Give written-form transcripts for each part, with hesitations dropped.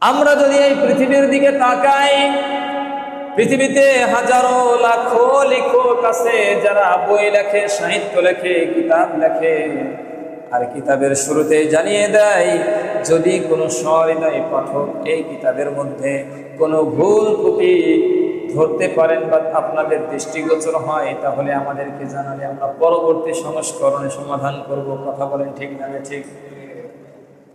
আমরা যদি এই পৃথিবীর দিকে তাকাই, পৃথিবীতে হাজারো লাখো লেখক আছে যারা বই লেখে, সাহিত্য লেখে, কিতাব লেখে, আর কিতাবের শুরুতেই জানিয়ে দেয় যদি কোনো সহৃদয় পাঠক এই কিতাবের মধ্যে কোনো ভুল ত্রুটি ধরতে পারেন বা আপনাদের দৃষ্টিগোচর হয়, তাহলে আমাদেরকে জানালে আমরা পরবর্তী সংস্করণে সমাধান করব। কথা বলেন ঠিক না ঠিক?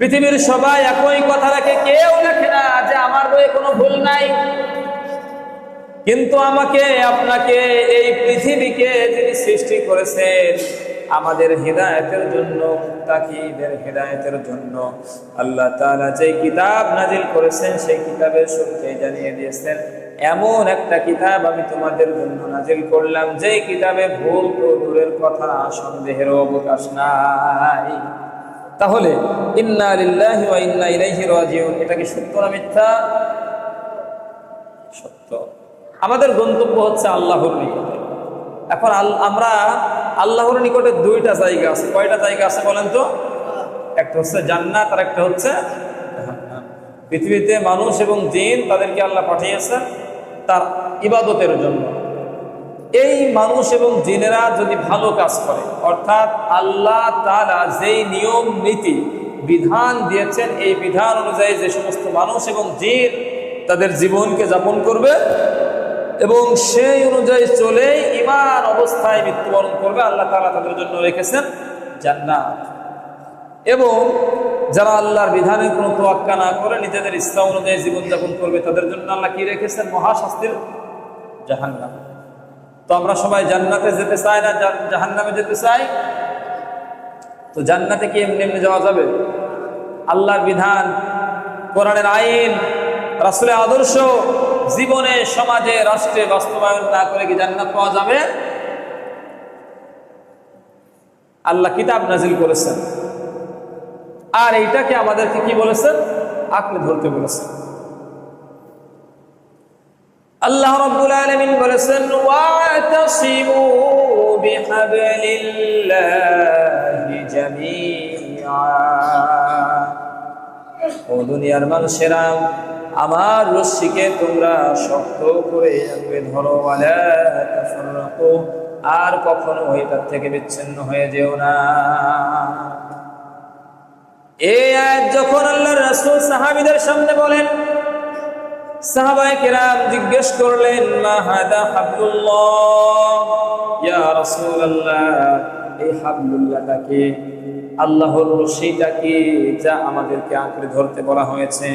পৃথিবীর সবাই একই কথা রাখে, কেউ লেখে না যে আমার বইয়ে কোনো ভুল নাই। কিন্তু আমাকে আপনাকে এই পৃথিবীকে যিনি সৃষ্টি করেছেন আমাদের হিদায়াতের জন্য, মুত্তাকিদের হিদায়াতের জন্য, আল্লাহ তাআলা যে কিতাব নাজিল করেছেন সেই কিতাবের শুরুতেই জানিয়ে দিয়েছেন এমন একটা কিতাব আমি তোমাদের জন্য নাজিল করলাম যে কিতাবে ভুল তো দূরের কথা, সন্দেহের অবকাশ নাই। তাহলে ইন্না লিল্লাহি ওয়া ইন্না ইলাইহি রাজিউন, এটা কি সত্য না মিথ্যা? সত্য। আমাদের গন্তব্য হচ্ছে আল্লাহর নিকটে। এখন আমরা আল্লাহর নিকটে দুইটা জায়গা আছে। কয়টা জায়গা আছে বলেন তো? একটা হচ্ছে জান্নাত আর একটা হচ্ছে জাহান্নাম। পৃথিবীতে মানুষ এবং জিন তাদেরকে আল্লাহ পাঠিয়েছেন তার ইবাদতের জন্য। এই মানুষ এবং জিনেরা যদি ভালো কাজ করে, অর্থাৎ আল্লাহ তাআলা যেই নিয়ম নীতি বিধান দিয়েছেন এই বিধান অনুযায়ী যে সমস্ত মানুষ এবং জিন তাদের জীবনকে যাপন করবে এবং সেই অনুযায়ী চলে ঈমান অবস্থায় মৃত্যুবরণ করবে, আল্লাহ তাআলা তাদের জন্য রেখেছেন জান্নাত। এবং যারা আল্লাহর বিধানের কোনো তোয়াক্কা না করে নিজেদের ইচ্ছা অনুযায়ী জীবনযাপন করবে তাদের জন্য আল্লাহ কি রেখেছেন? মহাশাস্তির জাহান্নাম। তো আমরা সবাই জান্নাতে যেতে চাই না জাহান্নামে যেতে চাই? তো জান্নাতে কি এমনি এমনি যাওয়া যাবে? আল্লাহর বিধান, কোরআনের আইন, রাসূলের আদর্শ জীবনে, সমাজে, রাষ্ট্রে বাস্তবায়ন না করে কি জান্নাত পাওয়া যাবে? আল্লাহ কিতাব নাজিল করেছেন আর এইটাকে আমাদেরকে কি বলেছেন? আঁকড়ে ধরতে বলেছেন। আল্লাহ রাব্বুল আলামিন বলেছেন ওয়াতাসিমু বিহাবলিল্লাহি জামিআ, ও দুনিয়ার মানুষেরা আমার রশ্মিকে তোমরা শক্ত করে আঁকড়ে ধরো, ওয়ালা তাফাররাকু, আর কখনো এটার থেকে বিচ্ছিন্ন হয়ে যেও না। এই আয়াত যখন আল্লাহর রাসূল সাহাবীদের সামনে বলেন, সাহাবায়ে কেরাম জিজ্ঞেস করলেন মা হাদা হাবলুল্লাহ, ইয়া রাসূলুল্লাহ এই হাবলুল্লাহটা কি? আল্লাহর রশিটা কি যা আমাদেরকে আঁকড়ে ধরতে বলা হয়েছে?